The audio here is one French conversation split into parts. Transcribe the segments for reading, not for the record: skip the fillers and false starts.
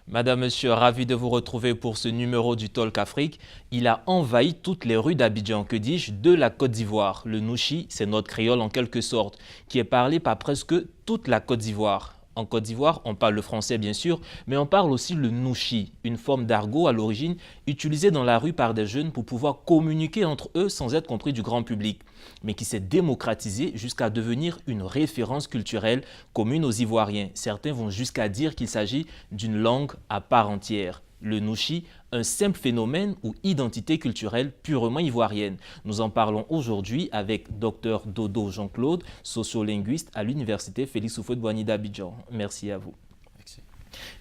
Madame, Monsieur, ravi de vous retrouver pour ce numéro du Talk Afrique. Il a envahi toutes les rues d'Abidjan, que dis-je, de la Côte d'Ivoire. Le Nouchi, c'est notre créole en quelque sorte, qui est parlé par presque toute la Côte d'Ivoire. En Côte d'Ivoire, on parle le français bien sûr, mais on parle aussi le Nouchi, une forme d'argot à l'origine utilisée dans la rue par des jeunes pour pouvoir communiquer entre eux sans être compris du grand public, mais qui s'est démocratisé jusqu'à devenir une référence culturelle commune aux Ivoiriens. Certains vont jusqu'à dire qu'il s'agit d'une langue à part entière. Le Nouchi, un simple phénomène ou identité culturelle purement ivoirienne. Nous en parlons aujourd'hui avec Dr Dodo Jean-Claude, sociolinguiste à l'Université Félix Houphouët-Boigny d'Abidjan. Merci à vous. Merci.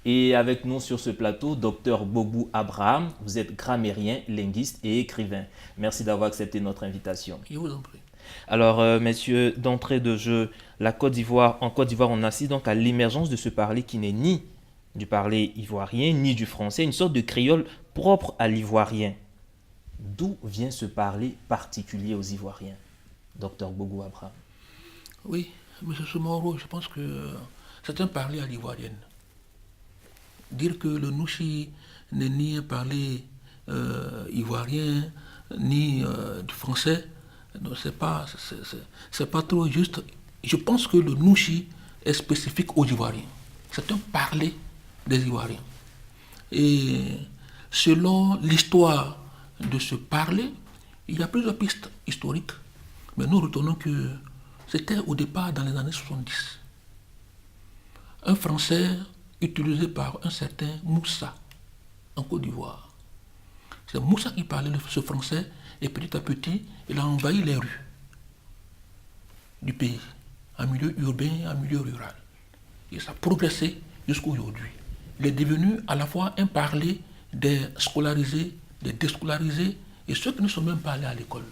Et avec nous sur ce plateau, Dr Bogbou Abraham, vous êtes grammairien, linguiste et écrivain. Merci d'avoir accepté notre invitation. Je vous en prie. Alors, messieurs, d'entrée de jeu, en Côte d'Ivoire, on assiste donc à l'émergence de ce parler qui n'est ni du parler ivoirien, ni du français, une sorte de créole propre à l'ivoirien. D'où vient ce parler particulier aux Ivoiriens, Docteur Bogbou Abraham? Oui, M. Soumoro, je pense que c'est un parler à l'ivoirienne. Dire que le Nouchi n'est ni un parler ivoirien, ni du français, c'est pas trop juste. Je pense que le Nouchi est spécifique aux Ivoiriens. C'est un parler des Ivoiriens. Et selon l'histoire de ce parler, il y a plusieurs pistes historiques. Mais nous retenons que c'était au départ dans les années 70. Un Français utilisé par un certain Moussa en Côte d'Ivoire. C'est Moussa qui parlait ce français et petit à petit, il a envahi les rues du pays, en milieu urbain, en milieu rural. Et ça a progressé jusqu'à aujourd'hui. Il est devenu à la fois un parler des scolarisés, des déscolarisés et ceux qui ne sont même pas allés à l'école.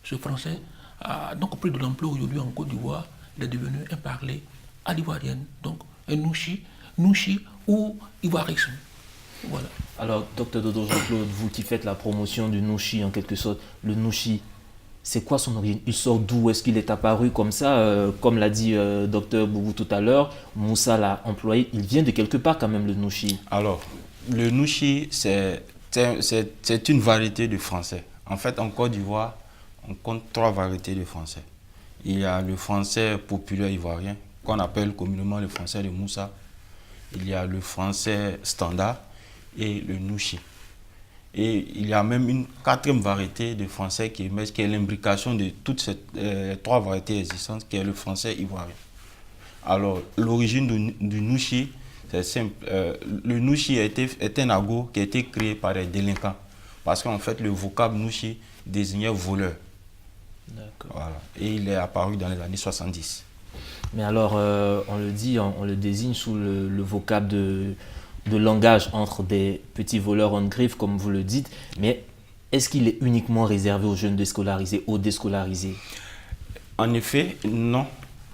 Ce français a donc pris de l'ampleur aujourd'hui en Côte d'Ivoire. Il est devenu un parler à l'ivoirienne, donc un nouchi ou ivoirisme. Voilà. Alors, docteur Dodo Jean-Claude, vous qui faites la promotion du Nouchi en quelque sorte, le Nouchi, c'est quoi son origine? Il sort d'où? Est-ce qu'il est apparu comme ça? Comme l'a dit docteur Boubou tout à l'heure, Moussa l'a employé. Il vient de quelque part quand même, le Nouchi. Alors, le Nouchi, c'est une variété de français. En fait, en Côte d'Ivoire, on compte 3 variétés de français. Il y a le français populaire ivoirien, qu'on appelle communément le français de Moussa. Il y a le français standard et le Nouchi. Et il y a même une 4e variété de français qui émerge, qui est l'imbrication de toutes ces 3 variétés existantes, qui est le français ivoirien. Alors, l'origine du Nouchi, c'est simple. Le Nouchi est un argot qui a été créé par les délinquants. Parce qu'en fait, le vocable Nouchi désignait voleur. D'accord. Voilà. Et il est apparu dans les années 70. Mais alors, on le dit, on le désigne sous le vocable de langage entre des petits voleurs en griffe, comme vous le dites, mais est-ce qu'il est uniquement réservé aux jeunes déscolarisés, aux déscolarisés? En effet, non,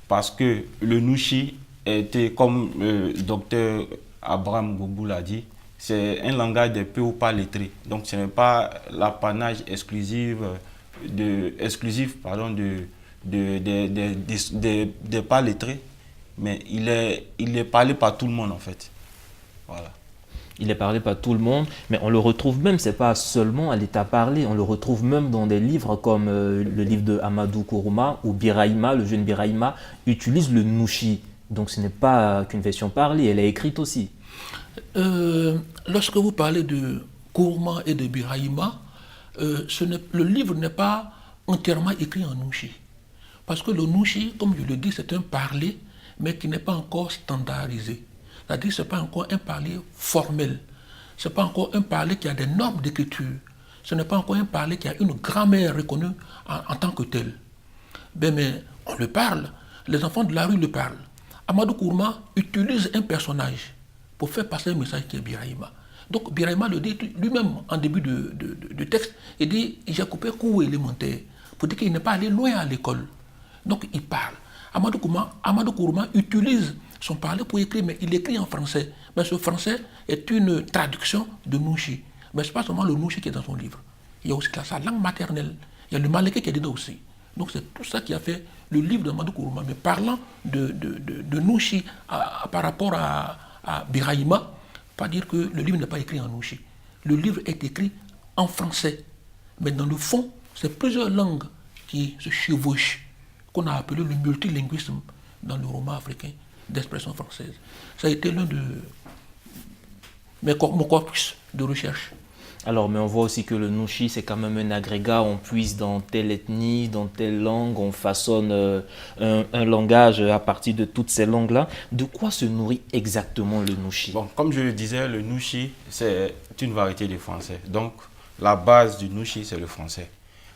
parce que le Nouchi était, comme le docteur Abraham Bogbou l'a dit, c'est un langage des peu ou pas lettrés. Donc ce n'est pas l'apanage exclusif des pas lettrés, mais il est parlé par tout le monde en fait. Voilà. Il est parlé par tout le monde, mais on le retrouve même, c'est pas seulement à l'état parlé, on le retrouve même dans des livres comme le livre de Amadou Kourouma, où Birahima, le jeune Birahima, utilise le Nouchi. Donc ce n'est pas qu'une version parlée, elle est écrite aussi. Lorsque vous parlez de Kourouma et de Birahima, le livre n'est pas entièrement écrit en Nouchi. Parce que le Nouchi, comme je le dis, c'est un parler, mais qui n'est pas encore standardisé. C'est-à-dire que ce n'est pas encore un parler formel. Ce n'est pas encore un parler qui a des normes d'écriture. Ce n'est pas encore un parler qui a une grammaire reconnue en tant que tel. Mais on le parle. Les enfants de la rue le parlent. Amadou Kourouma utilise un personnage pour faire passer un message qui est Birahima. Donc Birahima le dit lui-même en début de texte. Il dit « J'ai coupé cours élémentaire » pour dire qu'il n'est pas allé loin à l'école. Donc il parle. Amadou Kourouma utilise son parler pour écrire, mais il écrit en français. Mais ce français est une traduction de Nouchi. Mais ce n'est pas seulement le Nouchi qui est dans son livre. Il y a aussi sa langue maternelle. Il y a le Malais qui est dedans aussi. Donc c'est tout ça qui a fait le livre de Amadou Kourouma. Mais parlant de Nouchi par rapport à Birahima, pas dire que le livre n'est pas écrit en nouchi. Le livre est écrit en français. Mais dans le fond, c'est plusieurs langues qui se chevauchent, qu'on a appelé le multilinguisme dans le roman africain d'expression française. Ça a été l'un de mon corpus de recherche. Alors, mais on voit aussi que le nouchi, c'est quand même un agrégat. On puise dans telle ethnie, dans telle langue, on façonne un langage à partir de toutes ces langues-là. De quoi se nourrit exactement le nouchi? Bon, comme je le disais, le nouchi, c'est une variété de français. Donc, la base du nouchi, c'est le français.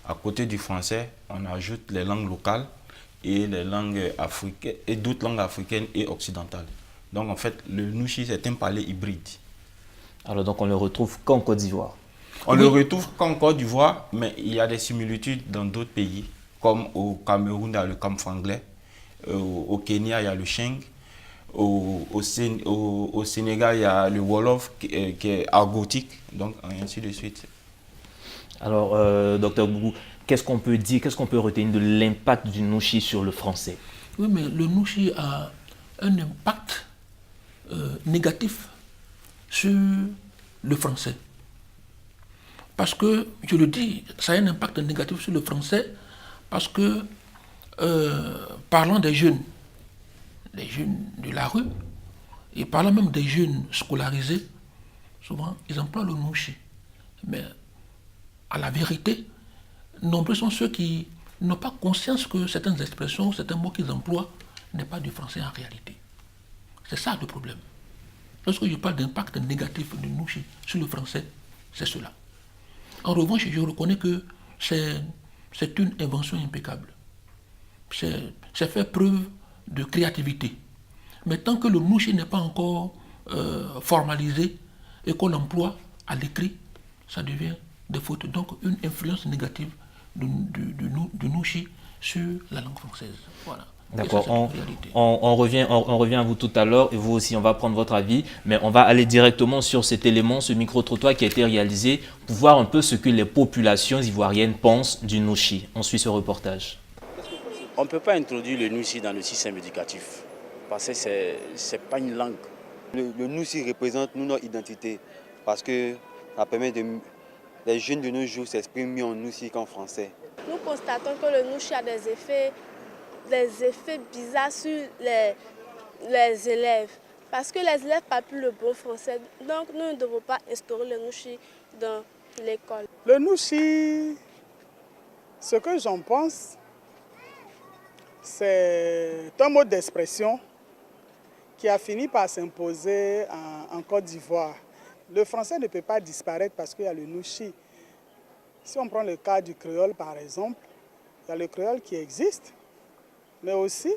À côté du français, on ajoute les langues locales et les langues africaines, et d'autres langues africaines et occidentales. Donc, en fait, le nouchi, c'est un palais hybride. Alors, donc, on le retrouve qu'en Côte d'Ivoire. On le retrouve qu'en Côte d'Ivoire, mais il y a des similitudes dans d'autres pays, comme au Cameroun, il y a le kamfranglais, au Kenya, il y a le sheng, au Sénégal, il y a le wolof qui est argotique, donc ainsi de suite. Alors, docteur Gougou, qu'est-ce qu'on peut dire, qu'est-ce qu'on peut retenir de l'impact du nouchi sur le français? Oui, mais le nouchi a un impact négatif sur le français. Parce que, je le dis, ça a un impact négatif sur le français parce que, parlant des jeunes de la rue, et parlant même des jeunes scolarisés, souvent, ils emploient le nouchi. Mais, à la vérité, nombreux sont ceux qui n'ont pas conscience que certaines expressions, certains mots qu'ils emploient n'est pas du français en réalité. C'est ça le problème. Lorsque je parle d'impact négatif du nouchi sur le français, c'est cela. En revanche, je reconnais que c'est une invention impeccable. C'est fait preuve de créativité. Mais tant que le nouchi n'est pas encore formalisé et qu'on l'emploie à l'écrit, ça devient des fautes. Donc une influence négative du nouchi sur la langue française. Voilà. D'accord, on revient à vous tout à l'heure et vous aussi, on va prendre votre avis, mais on va aller directement sur cet élément, ce micro-trottoir qui a été réalisé pour voir un peu ce que les populations ivoiriennes pensent du nouchi. On suit ce reportage. On ne peut pas introduire le nouchi dans le système éducatif parce que ce n'est pas une langue. Le nouchi représente notre identité parce que ça permet les jeunes de nos jours s'expriment mieux en nouchi qu'en français. Nous constatons que le nouchi a des effets bizarres sur les élèves. Parce que les élèves parlent plus le bon français. Donc nous ne devons pas instaurer le nouchi dans l'école. Le nouchi, ce que j'en pense, c'est un mot d'expression qui a fini par s'imposer en Côte d'Ivoire. Le français ne peut pas disparaître parce qu'il y a le nouchi. Si on prend le cas du créole par exemple, il y a le créole qui existe. Mais aussi,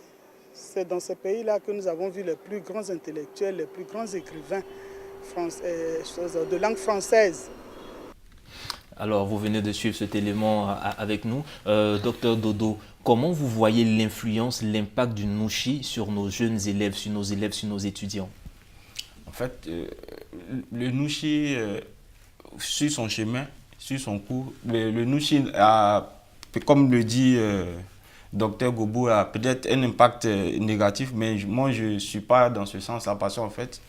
c'est dans ces pays-là que nous avons vu les plus grands intellectuels, les plus grands écrivains de langue française. Alors, vous venez de suivre cet élément avec nous. Docteur Dodo, comment vous voyez l'influence, l'impact du nouchi sur nos jeunes élèves, sur nos étudiants? En fait, le nouchi, sur son chemin, sur son cours, le nouchi a, comme le dit Docteur Gobo, a peut-être un impact négatif, mais moi je ne suis pas dans ce sens-là parce qu'en fait,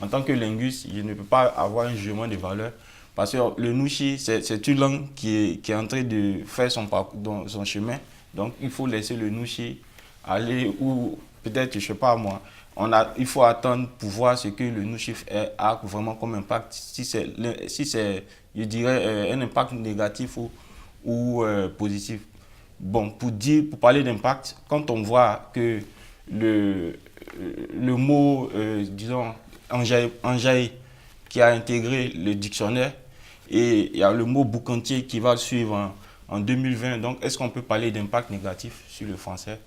en tant que linguiste, je ne peux pas avoir un jugement de valeur parce que le nouchi, c'est une langue qui est en train de faire son parcours, son chemin. Donc il faut laisser le nouchi aller ou peut-être, je ne sais pas moi, il faut attendre pour voir ce que le nouchi a vraiment comme impact. Si c'est, je dirais, un impact négatif ou positif. Bon, pour parler d'impact, quand on voit que le mot, disons, enjaillé, qui a intégré le dictionnaire, et il y a le mot boucantier qui va suivre en 2020, donc est-ce qu'on peut parler d'impact négatif sur le français?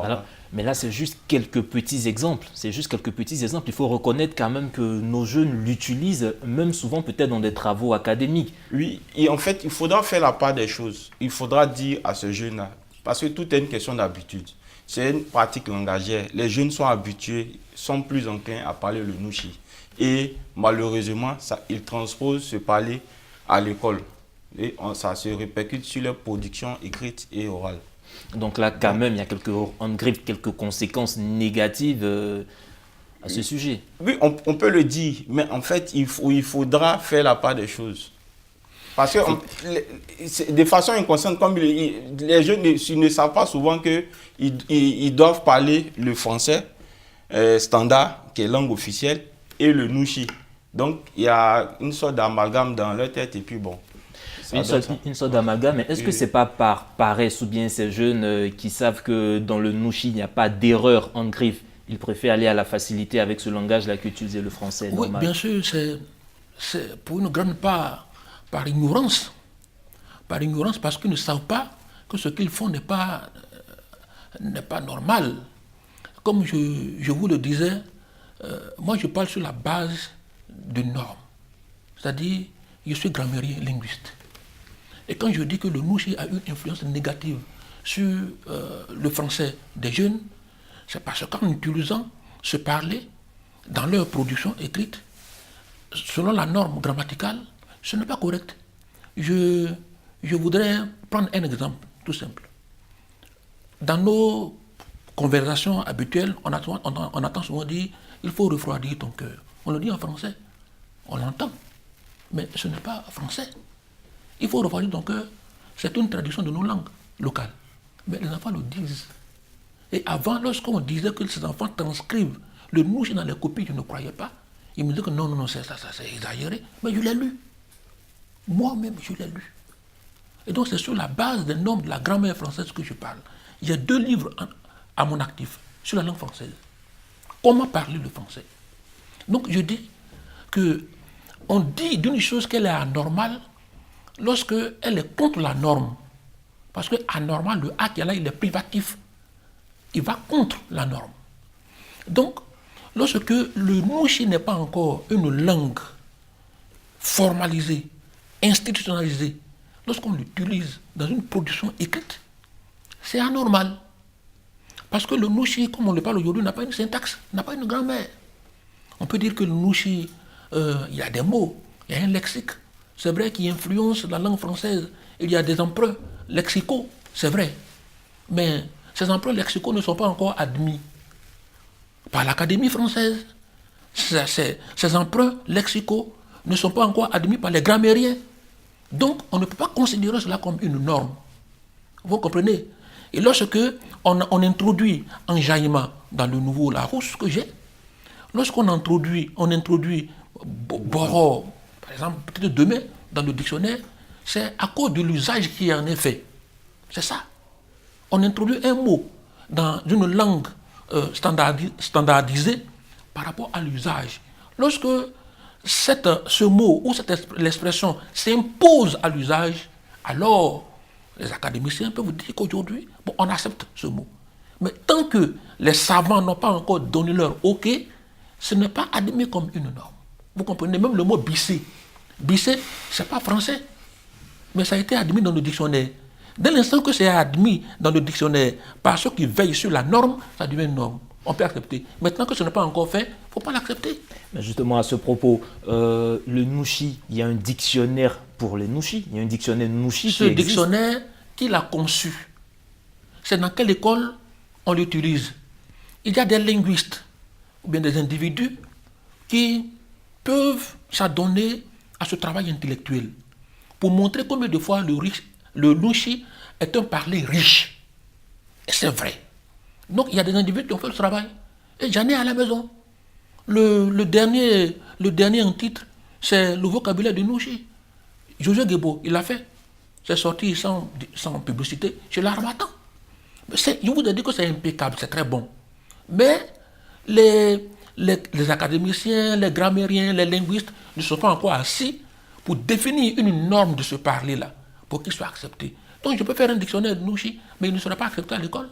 Alors, mais là, c'est juste quelques petits exemples. Il faut reconnaître quand même que nos jeunes l'utilisent, même souvent peut-être dans des travaux académiques. Oui, et en fait, il faudra faire la part des choses. Il faudra dire à ce jeune-là, parce que tout est une question d'habitude. C'est une pratique langagière. Les jeunes sont habitués, sont plus enclins à parler le nouchi. Et malheureusement, ils transposent ce parler à l'école. Et ça se répercute sur leur production écrite et orale. Donc là, quand même, il y a quelques conséquences négatives à ce sujet. Oui, on peut le dire, mais en fait, il faudra faire la part des choses. Parce que de façon inconsciente, comme les jeunes ne savent pas souvent qu'ils doivent parler le français standard, qui est langue officielle, et le nouchi. Donc, il y a une sorte d'amalgame dans leur tête, et puis bon. Une sorte d'amalgame, mais est-ce que c'est pas par paresse ou bien ces jeunes qui savent que dans le nouchi, il n'y a pas d'erreur en griffe, ils préfèrent aller à la facilité avec ce langage-là qu'utiliser le français normal? Oui, bien sûr, c'est pour une grande part par ignorance. Par ignorance, parce qu'ils ne savent pas que ce qu'ils font n'est pas normal. Comme je vous le disais, moi je parle sur la base de normes. C'est-à-dire, je suis grammairien linguiste. Et quand je dis que le nouchi a une influence négative sur le français des jeunes, c'est parce qu'en utilisant ce parler dans leur production écrite, selon la norme grammaticale, ce n'est pas correct. Je voudrais prendre un exemple tout simple. Dans nos conversations habituelles, on entend souvent dire « il faut refroidir ton cœur ». On le dit en français, on l'entend, mais ce n'est pas français. Il faut refroidir ton cœur, c'est une tradition de nos langues locales. Mais les enfants le disent. Et avant, lorsqu'on disait que ces enfants transcrivent le nouchi dans les copies, je ne croyais pas. Ils me disaient que non, c'est exagéré. Mais je l'ai lu. Moi-même, je l'ai lu. Et donc, c'est sur la base des normes de la grammaire française que je parle. Il y a 2 livres à mon actif sur la langue française. Comment parler le français? Donc, je dis qu'on dit d'une chose qu'elle est anormale lorsqu'elle est contre la norme. Parce que anormal, le A qui est là, il est privatif. Il va contre la norme. Donc, lorsque le nouchi n'est pas encore une langue formalisée, institutionnalisée, lorsqu'on l'utilise dans une production écrite, c'est anormal. Parce que le nouchi, comme on le parle aujourd'hui, n'a pas une syntaxe, n'a pas une grammaire. On peut dire que le nouchi, il y a des mots, il y a un lexique. C'est vrai qu'il influence la langue française. Il y a des emprunts lexicaux, c'est vrai. Mais ces emprunts lexicaux ne sont pas encore admis par l'Académie française. Ces emprunts lexicaux ne sont pas encore admis par les grammairiens. Donc, on ne peut pas considérer cela comme une norme. Vous comprenez? Et lorsque on introduit enjaillement dans le nouveau Larousse que j'ai, lorsqu'on introduit Boro, par exemple, peut-être demain, dans le dictionnaire, c'est à cause de l'usage qui en est fait. C'est ça. On introduit un mot dans une langue standardisée par rapport à l'usage. Lorsque ce mot ou l'expression s'impose à l'usage, alors les académiciens peuvent vous dire qu'aujourd'hui, on accepte ce mot. Mais tant que les savants n'ont pas encore donné leur OK, ce n'est pas admis comme une norme. Vous comprenez? Même le mot bissé. Bissé, ce n'est pas français, mais ça a été admis dans le dictionnaire. Dès l'instant que c'est admis dans le dictionnaire par ceux qui veillent sur la norme, ça devient une norme. On peut accepter. Maintenant que ce n'est pas encore fait, il ne faut pas l'accepter. Mais justement, à ce propos, le nouchi, il y a un dictionnaire pour les nouchis. Il y a un dictionnaire nouchi qui existe. Ce dictionnaire, qui l'a conçu? C'est dans quelle école on l'utilise? Il y a des linguistes ou bien des individus qui peuvent s'adonner à ce travail intellectuel pour montrer combien de fois le nouchi est un parler riche. Et c'est vrai. Donc il y a des individus qui ont fait le travail. Et j'en ai à la maison. Le dernier en titre, c'est le vocabulaire du nouchi. José Guébo, il l'a fait. C'est sorti sans publicité chez l'Harmattan. Je vous ai dit que c'est impeccable, c'est très bon. Mais les académiciens, les grammairiens, les linguistes ne sont pas encore assis pour définir une norme de ce parler-là, pour qu'il soit accepté. Donc je peux faire un dictionnaire de nouchi, mais il ne sera pas accepté à l'école.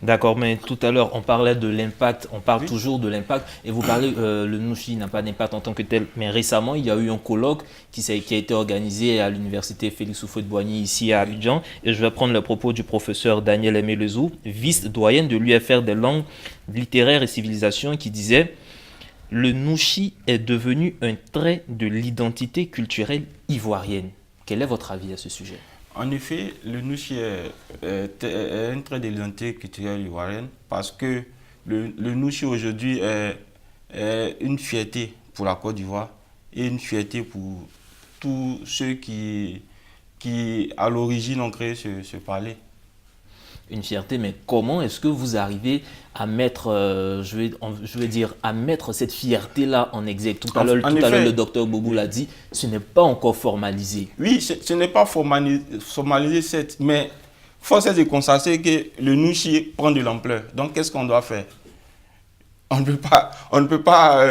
D'accord, mais tout à l'heure, on parlait de l'impact, on parle toujours de l'impact, et vous parlez, le nouchi n'a pas d'impact en tant que tel, mais récemment, il y a eu un colloque qui a été organisé à l'université Félix Houphouët-Boigny, ici à Abidjan, et je vais prendre le propos du professeur Daniel Aimé-Lezou, vice-doyenne de l'UFR des langues littéraires et civilisations, qui disait « Le nouchi est devenu un trait de l'identité culturelle ivoirienne ». Quel est votre avis à ce sujet ? En effet, le nouchi est un trait de l'identité culturelle ivoirienne parce que le nouchi aujourd'hui est une fierté pour la Côte d'Ivoire et une fierté pour tous ceux qui à l'origine ont créé ce palais. Une fierté, mais comment est-ce que vous arrivez à mettre, je vais dire, à mettre cette fierté-là en exergue? Tout à l'heure, le docteur Boubou l'a dit, ce n'est pas encore formalisé. Oui, ce n'est pas formalisé, mais force est de constater que le Nouchi prend de l'ampleur. Donc, qu'est-ce qu'on doit faire? On ne peut pas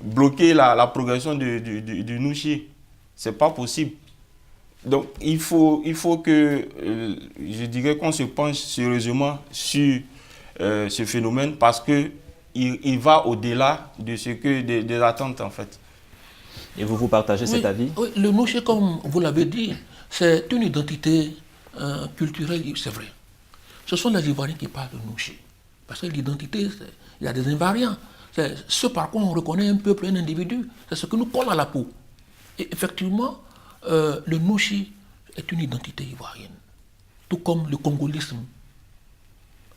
bloquer la progression du Nouchi. Ce n'est pas possible. Donc, il faut que, je dirais qu'on se penche sérieusement sur ce phénomène parce qu'il va au-delà de ce que des attentes, en fait. Et vous partagez cet avis? Oui, le Nouchi, comme vous l'avez dit, c'est une identité culturelle, c'est vrai. Ce sont les Ivoiriens qui parlent de Nouchi. Parce que l'identité, il y a des invariants. C'est ce par quoi on reconnaît un peuple, un individu. C'est ce que nous colle à la peau. Et effectivement, le Nouchi est une identité ivoirienne. Tout comme le congolisme,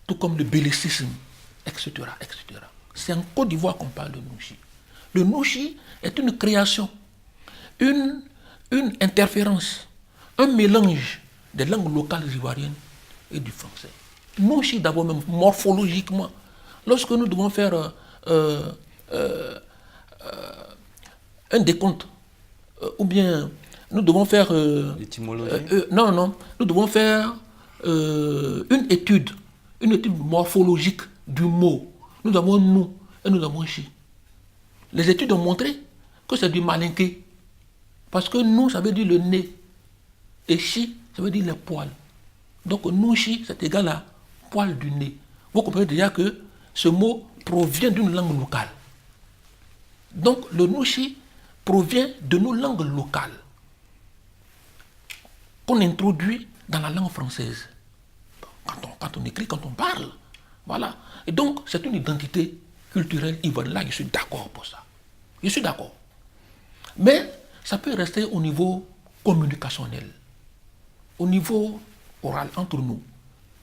tout comme le bélicisme, etc., etc. C'est en Côte d'Ivoire qu'on parle de Nouchi. Le Nouchi est une création, une interférence, un mélange des langues locales ivoiriennes et du français. Nouchi, d'abord même morphologiquement, lorsque nous devons faire un décompte, ou bien nous devons faire... nous devons faire une étude morphologique du mot. Nous avons nous et nous avons chi. Les études ont montré que c'est du malinké. Parce que nous, ça veut dire le nez. Et chi, ça veut dire les poils. Donc nous, chi, c'est égal à poil du nez. Vous comprenez déjà que ce mot provient d'une langue locale. Donc le nouchi provient de nos langues locales qu'on introduit dans la langue française. Quand on écrit, quand on parle. Voilà. Et donc, c'est une identité culturelle ivoirienne. Là, je suis d'accord pour ça. Je suis d'accord. Mais ça peut rester au niveau communicationnel, au niveau oral, entre nous.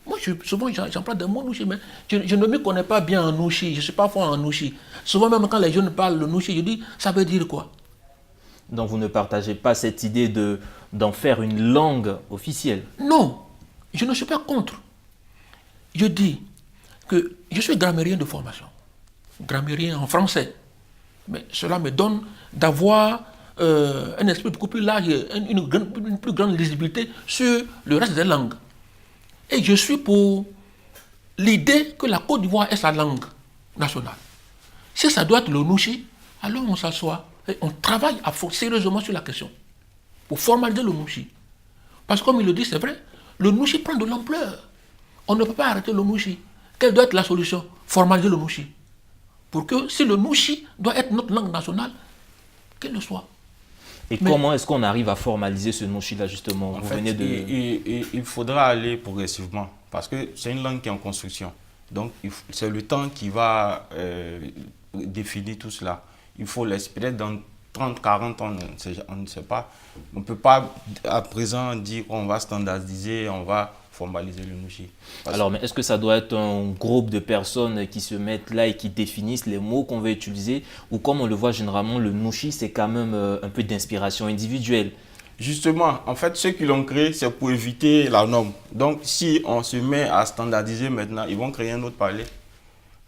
Moi, souvent, j'emploie des mots nouchi, mais je ne me connais pas bien en nouchi. Je ne suis pas fort en nouchi. Souvent, même quand les jeunes parlent de nouchi, je dis, ça veut dire quoi? Donc, vous ne partagez pas cette idée d'en faire une langue officielle? Non, je ne suis pas contre. Je dis que je suis grammairien de formation, grammairien en français. Mais cela me donne d'avoir un esprit beaucoup plus large, une plus grande lisibilité sur le reste des langues. Et je suis pour l'idée que la Côte d'Ivoire est sa langue nationale. Si ça doit être le nouchi, alors on s'assoit et on travaille sérieusement sur la question pour formaliser le nouchi. Parce que comme il le dit, c'est vrai, le nouchi prend de l'ampleur. On ne peut pas arrêter le nouchi. Quelle doit être la solution? Formaliser le nouchi. Pour que si le nouchi doit être notre langue nationale, qu'elle le soit. Et comment est-ce qu'on arrive à formaliser ce nouchi-là, justement? En fait, il faudra aller progressivement, parce que c'est une langue qui est en construction. Donc, c'est le temps qui va définir tout cela. Il faut l'espérer dans 30, 40 ans, on ne sait pas. On ne peut pas à présent dire qu'on va standardiser, on va formaliser le nouchi. Alors, mais est-ce que ça doit être un groupe de personnes qui se mettent là et qui définissent les mots qu'on va utiliser? Ou comme on le voit généralement, le nouchi, c'est quand même un peu d'inspiration individuelle? Justement, en fait, ceux qui l'ont créé, c'est pour éviter la norme. Donc, si on se met à standardiser maintenant, ils vont créer un autre palais.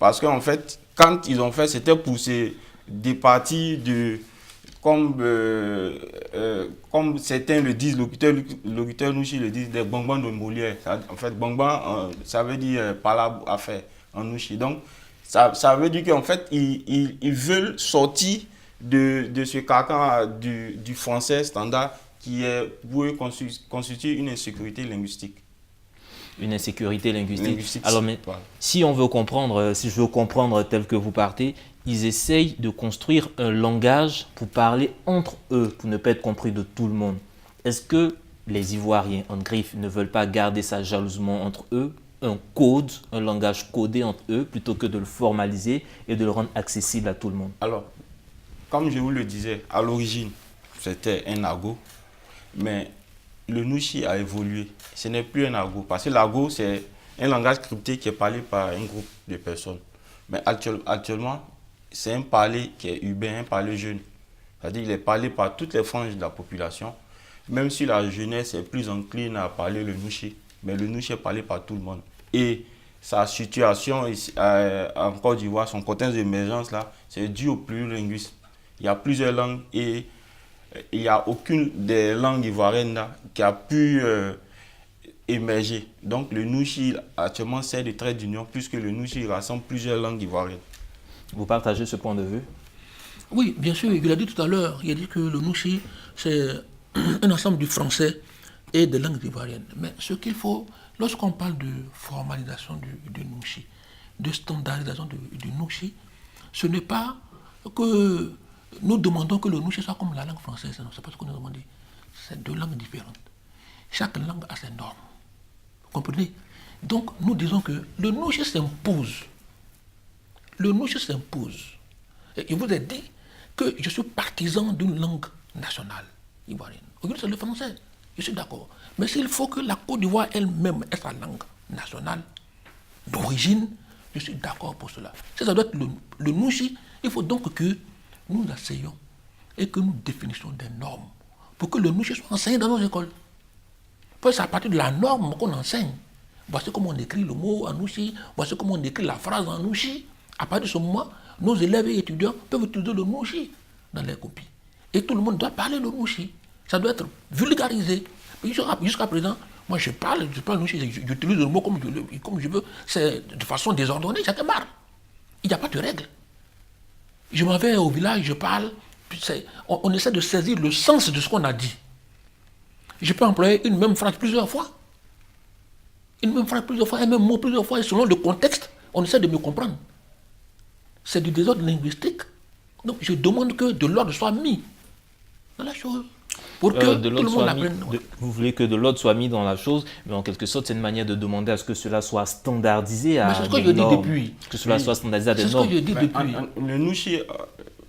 Parce qu'en fait, quand ils ont fait, c'était pour se départir de... Comme certains le disent, locuteurs nouchi le disent, des bonbons de Molière. En fait, bonbon, ça veut dire palabre à faire en nouchi. Donc, ça veut dire qu'en fait, ils veulent sortir de ce carcan du français standard qui est, pour eux, constitue une insécurité linguistique. Une insécurité linguistique. Alors, mais si on veut comprendre, si je veux comprendre tel que vous partez, ils essayent de construire un langage pour parler entre eux, pour ne pas être compris de tout le monde. Est-ce que les Ivoiriens en griffe ne veulent pas garder ça jalousement entre eux, un code, un langage codé entre eux, plutôt que de le formaliser et de le rendre accessible à tout le monde? Alors, comme je vous le disais, à l'origine, c'était un argot, mais le nouchi a évolué. Ce n'est plus un argot, parce que l'argot, c'est un langage crypté qui est parlé par un groupe de personnes. Mais actuellement, c'est un parler qui est urbain, un parler jeune. C'est-à-dire qu'il est parlé par toutes les franges de la population, même si la jeunesse est plus encline à parler le Nushi. Mais le Nushi est parlé par tout le monde. Et sa situation ici, en Côte d'Ivoire, son contexte d'émergence là, c'est dû au plurilinguisme. Il y a plusieurs langues et il n'y a aucune des langues ivoiriennes là qui a pu émerger. Donc le Nushi actuellement sert de trait d'union puisque le Nushi rassemble plusieurs langues ivoiriennes. Vous partagez ce point de vue? Oui, bien sûr, il a dit tout à l'heure, il a dit que le Nushi, c'est un ensemble du français et des langues ivoiriennes. Mais ce qu'il faut, lorsqu'on parle de formalisation du Nushi, de standardisation du Nushi, ce n'est pas que nous demandons que le Nushi soit comme la langue française, non, c'est pas ce que nous demandons. C'est deux langues différentes. Chaque langue a ses normes. Vous comprenez? Donc, nous disons que le Nushi s'impose. Le Nushi s'impose. Et il vous a dit que je suis partisan d'une langue nationale ivoirienne. Aujourd'hui, c'est le français. Je suis d'accord. Mais s'il faut que la Côte d'Ivoire elle-même ait sa langue nationale d'origine, je suis d'accord pour cela. Si ça doit être le Nushi, il faut donc que nous l'essayions et que nous définissions des normes pour que le Nushi soit enseigné dans nos écoles. Parce que c'est à partir de la norme qu'on enseigne. Voici comment on écrit le mot en Nushi, voici comment on écrit la phrase en Nushi. À partir de ce moment, nos élèves et étudiants peuvent utiliser le Nushi dans les copies. Et tout le monde doit parler le Nushi. Ça doit être vulgarisé. Jusqu'à présent, moi je parle Nushi, j'utilise le mot comme je veux, c'est de façon désordonnée, chacun marre. Il n'y a pas de règle. Je m'en vais au village, je parle, on essaie de saisir le sens de ce qu'on a dit. Je peux employer une même phrase plusieurs fois. Une même phrase plusieurs fois, un même mot plusieurs fois, et selon le contexte, on essaie de me comprendre. C'est du désordre linguistique. Donc je demande que de l'ordre soit mis dans la chose. Pour que tout le monde apprenne. Vous voulez que de l'ordre soit mis dans la chose, mais en quelque sorte, c'est une manière de demander à ce que cela soit standardisé à c'est ce que des je dis normes. depuis. Que cela soit standardisé à des C'est ce normes. que je dis depuis. Le Nushi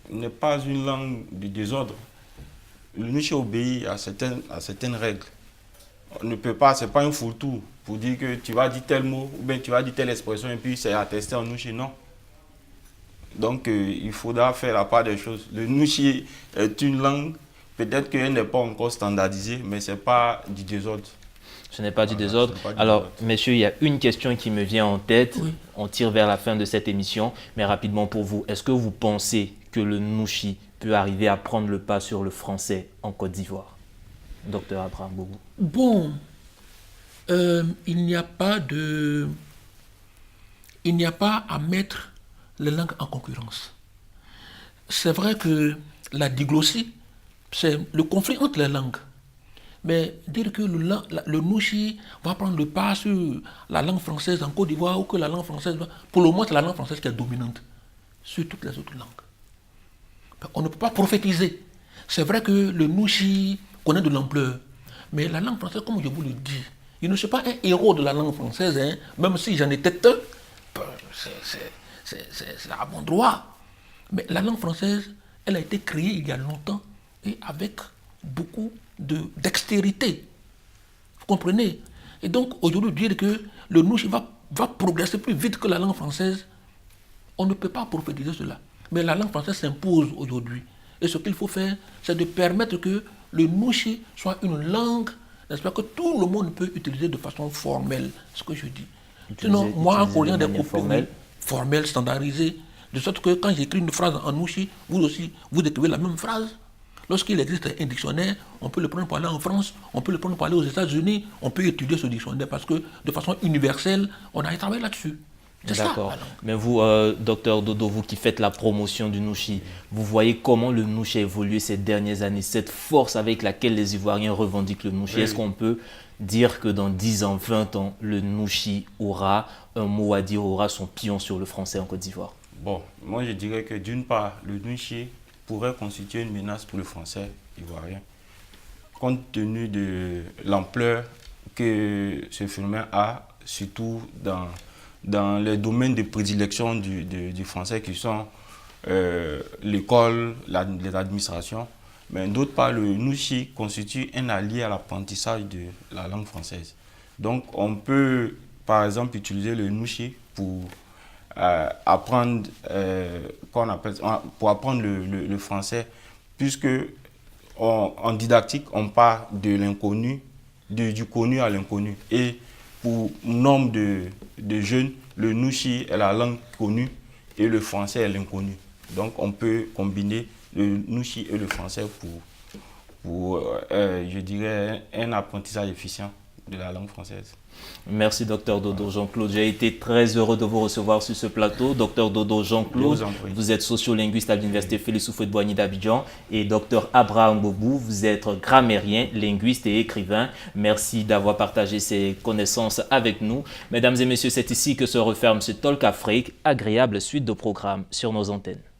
n'est pas une langue du désordre. Le Nushi obéit à certaines règles. On ne peut pas, c'est pas un fourre-tout pour dire que tu vas dire tel mot ou bien tu vas dire telle expression et puis c'est attesté en Nushi, non. Donc il faudra faire la part des choses. Le Nushi est une langue, peut-être qu'elle n'est pas encore standardisée, mais ce n'est pas du désordre. Ce n'est pas du désordre. Alors, messieurs, il y a une question qui me vient en tête. Oui. On tire vers la fin de cette émission, mais rapidement pour vous. Est-ce que vous pensez que le Nushi peut arriver à prendre le pas sur le français en Côte d'Ivoire? Docteur Abraham Boubou. Bon, il n'y a pas à mettre les langues en concurrence. C'est vrai que la diglossie, c'est le conflit entre les langues. Mais dire que le Nushi va prendre le pas sur la langue française en Côte d'Ivoire ou que la langue française, pour le moment, c'est la langue française qui est dominante sur toutes les autres langues. On ne peut pas prophétiser. C'est vrai que le Nushi connaît de l'ampleur, mais la langue française, comme je vous le dis, il ne suis pas un héros de la langue française, hein, même si j'en étais un, c'est à bon droit. Mais la langue française, elle a été créée il y a longtemps et avec beaucoup dextérité. Vous comprenez? Et donc, aujourd'hui, dire que le Nushi va progresser plus vite que la langue française, on ne peut pas prophétiser cela. Mais la langue française s'impose aujourd'hui. Et ce qu'il faut faire, c'est de permettre que le Nushi soit une langue, n'est-ce pas, que tout le monde peut utiliser de façon formelle, ce que je dis. Sinon, moi, en courant des copies formelles, standardisées, de sorte que quand j'écris une phrase en Nushi, vous aussi, vous écrivez la même phrase. Lorsqu'il existe un dictionnaire, on peut le prendre pour aller en France, on peut le prendre pour aller aux États-Unis, on peut étudier ce dictionnaire parce que de façon universelle, on a travaillé là-dessus. D'accord. Mais vous, docteur Dodo, vous qui faites la promotion du Nushi, vous voyez comment le Nushi a évolué ces dernières années, cette force avec laquelle les Ivoiriens revendiquent le Nushi. Oui. Est-ce qu'on peut dire que dans 10 ans, 20 ans, le Nushi aura un mot à dire, aura son pion sur le français en Côte d'Ivoire? Bon, moi je dirais que d'une part, le Nushi pourrait constituer une menace pour le français ivoirien, compte tenu de l'ampleur que ce phénomène a, surtout dans les domaines de prédilection du français qui sont l'école, les administrations. Mais d'autre part, le Nushi constitue un allié à l'apprentissage de la langue française. Donc on peut par exemple utiliser le Nushi pour apprendre, pour apprendre le français, puisque en didactique, on part de l'inconnu, du connu à l'inconnu. Et pour nombre de jeunes, le Nushi est la langue connue et le français est l'inconnu. Donc on peut combiner le Nushi et le français pour je dirais, un apprentissage efficient de la langue française. Merci Dr Dodo Jean-Claude. J'ai été très heureux de vous recevoir sur ce plateau. Dr Dodo Jean-Claude, vous êtes sociolinguiste à l'Université Félix Houphouët-Boigny d'Abidjan, et Dr Abraham Bobou, vous êtes grammairien, linguiste et écrivain. Merci d'avoir partagé ces connaissances avec nous. Mesdames et messieurs, c'est ici que se referme ce Talk Afrique. Agréable suite de programmes sur nos antennes.